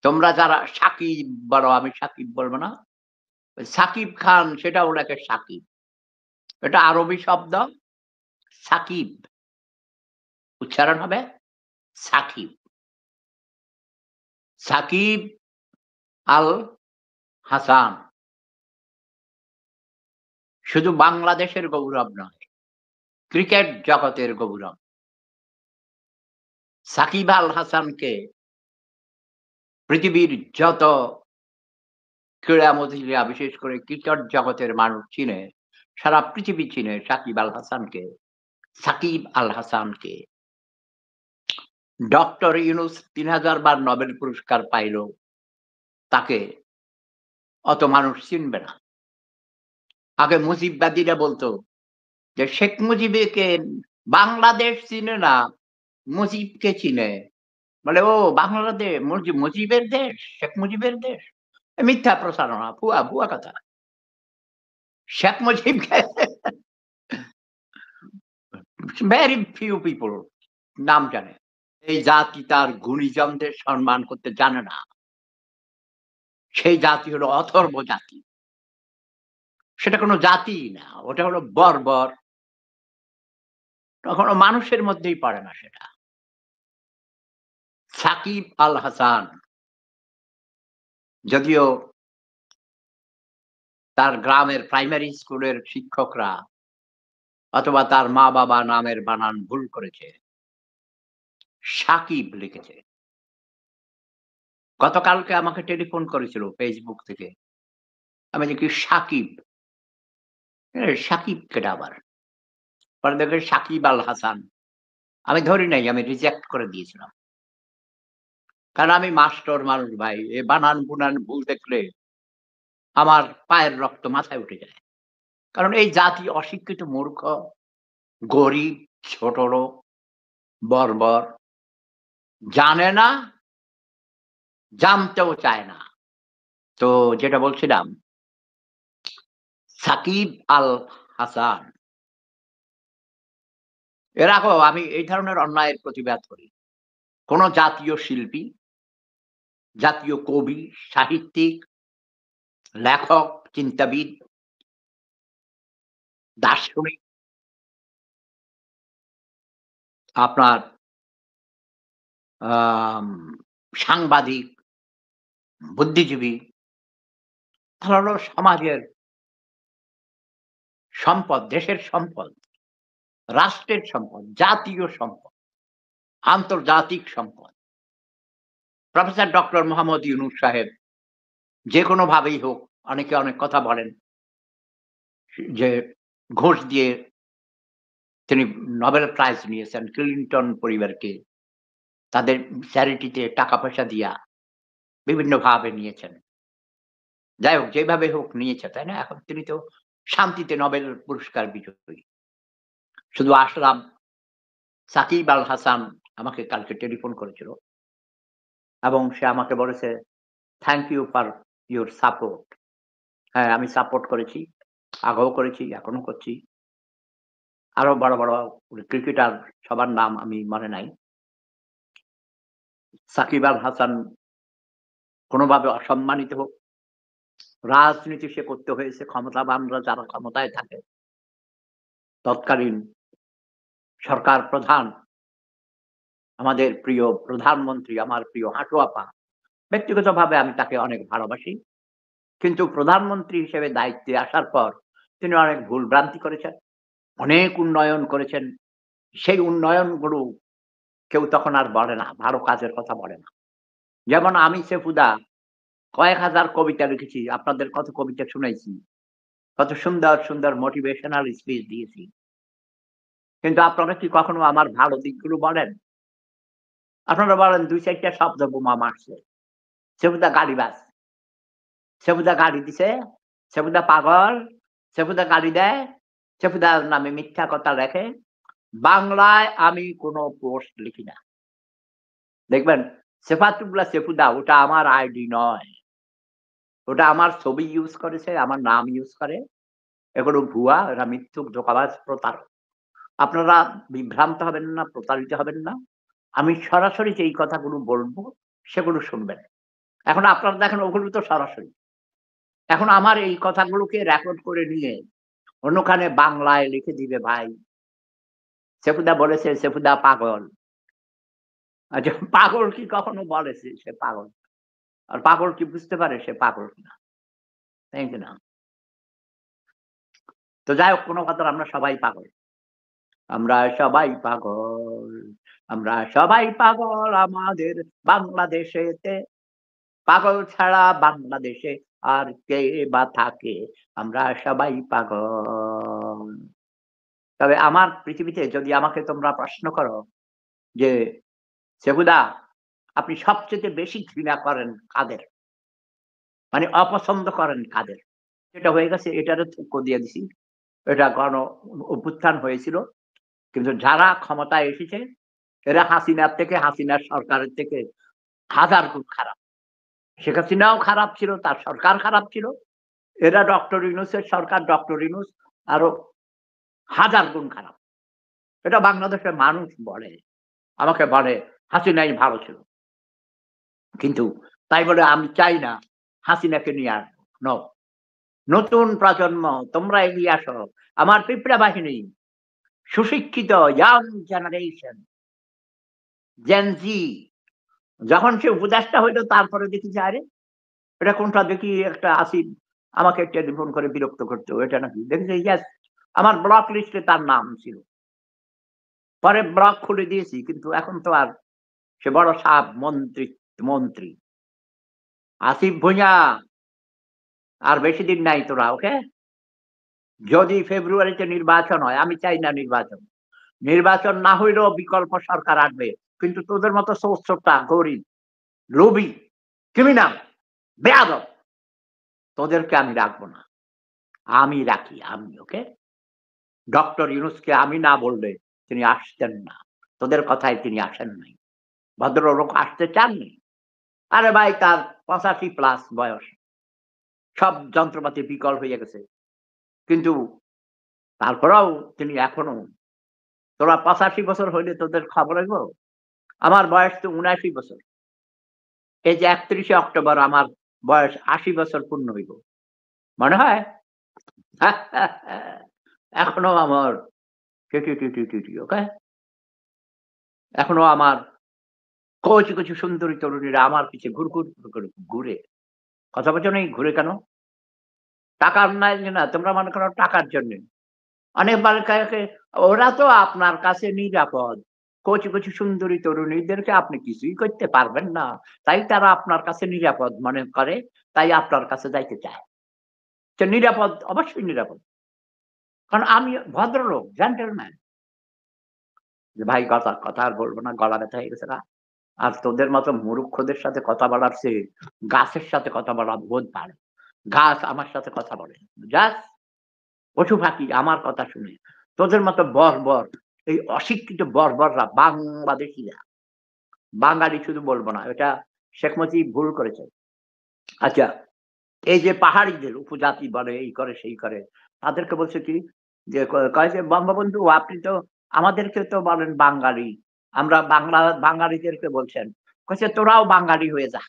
তোমরা যারা সাকিব বলো, আমি সাকিব বলবো না। সাকিব খান সেটাও লেখে সাকিব। এটা আরবি শব্দ সাকিব। উচ্চারণ হবে সাকিব। সাকিব আল হাসান শুধু বাংলাদেশের গৌরব নয়, ক্রিকেট জগতের গৌরব। সাকিব আল হাসানকে পৃথিবীর যত ক্রীড়ামোদীরা বিশেষ করে ক্রিকেট জগতের মানুষ চিনে, সারা পৃথিবী চিনে সাকিব আল হাসানকে। সাকিব আল হাসানকে ডক্টর ইউনূস ৩০০০ বার নোবেল পুরস্কার পাইলেও তাকে অত মানুষ চিনবে না। আগে মুজিববাদীরা বলতো যে শেখ মুজিবকে বাংলাদেশ চিনে না, মুজিবকে চিনে। বলে ও বাংলাদেশ মুজিবের দেশ, শেখ মুজিবের দেশ। এ মিথ্যা প্রচারণা, ভুয়া কথা। শেখ মুজিবকে ভেরি ফিউ পিপল নাম জানে। এই জাতি তার গুণীজনদের সম্মান করতে জানে না। সেই জাতি হলো অথর্ব জাতি। সেটা কোনো জাতিই না। ওটা হলো বর্বর। কখনো মানুষের মধ্যেই পড়ে না সেটা। সাকিব আল হাসান যদিও তার গ্রামের প্রাইমারি স্কুলের শিক্ষকরা অথবা তার মা-বাবা নামের বানান ভুল করেছে। সাকিব লিখেছে। গতকালকে আমাকে টেলিফোন করেছিল Facebook থেকে। আমি দেখি সাকিব। সাকিব কেডা আবার? পরে দেখি সাকিব আল হাসান। আমি ধরি নাই, আমি রিজেক্ট করে দিয়েছিলাম। কারণ আমি মাস্টার মানুষ ভাই। এ বানান-বুনান ভুল দেখলে আমার পায়ের রক্ত মাথায় উঠে যায়। কারণ এই জাতি অশিক্ষিত, মূর্খ, গরিব, ছোটলোক, বর্বর, জানে না, জানতেও চায় না। তো যেটা বলছিলাম, সাকিব আল হাসান এর আগেও আমি এই ধরনের অন্যায়ের প্রতিবাদ করি। কোন জাতীয় শিল্পী, জাতীয় কবি, সাহিত্যিক, লেখক, চিন্তাবিদ, দার্শনিক, আপনার আম সাংবাদিক, বুদ্ধিজীবী, তারা হলো সমাজের সম্পদ, দেশের সম্পদ, রাষ্ট্রের সম্পদ, জাতীয় সম্পদ, আন্তর্জাতিক সম্পদ। প্রফেসর ডক্টর মোহাম্মদ ইউনূস সাহেব যেকোনোভাবেই হোক, অনেকে অনেক কথা বলেন যে ঘুষ দিয়ে তিনি নোবেল প্রাইজ নিয়েছেন ক্লিনটন পরিবারকে তাদের চ্যারিটিতে টাকা-পয়সা দিয়া বিভিন্নভাবে নিয়েছেন। যাই হোক, যেভাবে হোক নিয়েছে, তাই না? এখন তিনি তো শান্তিতে নোবেল পুরস্কার বিজয়ী। শুধু আসলাম সাকিব আল হাসান আমাকে কালকে টেলিফোন করেছিল এবং সে আমাকে বলেছে, "thank you for your support." হ্যাঁ, আমি সাপোর্ট করেছি। আগেও করেছি, এখনো করছি। আরো বড় ক্রিকেটার সবার নাম আমি মনে নাই। সাকিব আল হাসান কোনোভাবে অসম্মানিত হোক, রাজনীতি সে করতে হয়েছে, ক্ষমতাবানরা যারা ক্ষমতায় থাকে, তৎকালীন সরকার প্রধান, আমাদের প্রিয় প্রধানমন্ত্রী, আমার প্রিয় হাঁটু আপা। ব্যক্তিগতভাবে আমি তাকে অনেক ভালোবাসি। কিন্তু প্রধানমন্ত্রী হিসেবে দায়িত্বে আসার পর তিনি অনেক ভুল-ভ্রান্তি করেছেন। অনেক উন্নয়ন করেছেন। সেই উন্নয়নগুলো কেউ তখন আর বলে না। ভালো কাজের কথা বলে না। যেমন আমি সেফুদা কয়েক হাজার কবিতা লিখেছি। আপনাদের কত কবিতা শুনাইছি। কত সুন্দর মোটিভেশনাল স্পিচ দিয়েছি। কিন্তু আপনারা কি কখনো আমার ভালো দিকগুলো বলেন? আপনারা বলেন ২-৪ টা শব্দ বোমা মারছে। সেফুদা গালিবাজ। সেফুদা গালি দিছে। সেফুদা পাগল। সেফুদা গালি দেয়। সেফুদার নামে মিথ্যা কথা লেখে। বাংলায় আমি কোন পোস্ট লিখি না। দেখবেন সেফাতুল্লাহ সেফুদা ওটা আমার আইডি নয়। ওটা আমার ছবি ইউজ করেছে, আমার নাম ইউজ করে। এগুলো ভুয়া, এরা মিথ্যুক, ধোঁকাবাজ, প্রতারক। আপনারা বিভ্রান্ত হবেন না, প্রতারিত হবেন না। আমি সরাসরি যেই কথাগুলো বলব সেগুলো শুনবেন। এখন আপনারা দেখেন ওগুলো তো সরাসরি। এখন আমার এই কথাগুলোকে রেকর্ড করে নিয়ে অন্যখানে বাংলায় লিখে দিবে ভাই। সেফুদা বলেছে সেফুদা পাগল। আচ্ছা পাগল কি কখনো বলেছে সে পাগল? আর পাগল কি বুঝতে পারে সে পাগল কিনা? তাই কি না? তো যাই হোক কোন কথার আমরা সবাই পাগল। আমরা সবাই পাগল, আমরা সবাই পাগল আমাদের বাংলাদেশেতে। পাগল ছাড়া বাংলাদেশে আর কে বা থাকে? আমরা সবাই পাগল। তবে আমার পৃথিবীতে যদি আমাকে তোমরা প্রশ্ন করো যে, "সেবুদা আপনি সবচাইতে বেশি ঘৃণা করেন কাদের? মানে অপছন্দ করেন কাদের?" এটা হয়ে গেছে এটারে থুক্কো দিয়ে দিছি। এটা অভ্যুত্থান হয়েছিল। কিন্তু যারা ক্ষমতায় এসেছে এরা হাসিনার থেকে হাসিনার সরকারের থেকে হাজার গুণ খারাপ। শেখ হাসিনাও খারাপ ছিল, তার সরকার খারাপ ছিল। এরা ডক্টর ইউনূসের সরকার, ডক্টর ইউনূস আরো হাজার গুণ খারাপ। এটা বাংলাদেশের মানুষ বলে। আমাকে বলে, "হাসিনাই ভালো ছিল।" কিন্তু তাই বলে আমি চাই না হাসিনাকে নিয়ে আসবো। নো। নতুন প্রজন্ম তোমরা এগিয়ে আসো। আমার পিঁপড়া বাহিনী, সুশিক্ষিত ইয়াং জেনারেশন, জেন জি যখন সে উপদেষ্টা হইল তারপরে দেখি যে আরে এটা কোনটা দেখি একটা আসিফ আমাকে টেলিফোন করে বিরক্ত করতো। এটা নাকি? দেখি যে ইয়েস আমার ব্লক লিস্টে তার নাম ছিল। পরে ব্লক খুলে দিয়েছি। কিন্তু এখন তো আর সে বড় সাব মন্ত্রী। আসিফ ভুঁইয়া আর বেশি দিন নাই তোরা, ওকে? যদি ফেব্রুয়ারিতে নির্বাচন হয়, আমি চাই না নির্বাচন। নির্বাচন না হইলেও বিকল্প সরকার আসবে। কিন্তু তোদের মতো সোচ্চার, গরিব, লোভী, ক্রিমিনাল, বেয়াদব তোদেরকে আমি রাখবো না। আমি রাখি আমি, ওকে? ডক্টর ইউনূসকে আমি না বললে তিনি আসতেন না। তোদের কথায় তিনি আসেন নাই। ভদ্রলোক আসতে চাননি। আরে ভাই তার ৮৫ প্লাস বয়স। সব যন্ত্রপাতি বিকল হয়ে গেছে। কিন্তু তারপরেও তিনি এখনো তোরা ৮৫ বছর হইলে তোদের খবর হইব? আমার বয়স তো ৭৯ বছর। এই যে ৩১ শে অক্টোবর আমার বয়স ৮০ বছর পূর্ণ হইব। মনে হয়? এখনো আমার ওকে? এখনো আমার কচি সুন্দরী তরুণীরা আমার পিছে ঘুর ঘুরে। কথা বোঝো নাই ঘুরে কেন? টাকার নাই না তোমরা মনে করো টাকার জন্যে। অনেক বালকাকে ওরা তো আপনার কাছে নিরাপদ। কচি সুন্দরী তরুণীদেরকে আপনি কিছুই করতে পারবেন না। তাই তারা আপনার কাছে নিরাপদ মনে করে, তাই আপনার কাছে যাইতে চায়। তো নিরাপদ, অবশ্যই নিরাপদ। কারণ আমি ভদ্রলোক, জেন্টলম্যান। যে ভাই কথা আর বলব না, গলা ব্যথা হয়ে গেছে গা। আর তোদের মতো মুরুক্ষদের সাথে কথা বলার চেয়ে গাছের সাথে কথা বলা বোধ ভালো। গাছ আমার সাথে কথা বলে। জাস্ট পশু পাখি আমার কথা শুনে। তোদের মতো বর্বর, এই অশিক্ষিত বর্বররা বাংলাদেশীরা, বাঙালি শুধু বলব না। এটা শেখ মুজিব ভুল করেছে। আচ্ছা, এই যে পাহাড়িদের উপজাতি বলে, এই করে সেই করে। তাদেরকে বলছে কি যে কয় যে, "বঙ্গবন্ধু আপনি তো আমাদেরকে তো বলেন বাঙালি। আমরা বাংলাদেরকে বলছেন।" কইছে, "তোরাও বাঙালি হয়ে যা।"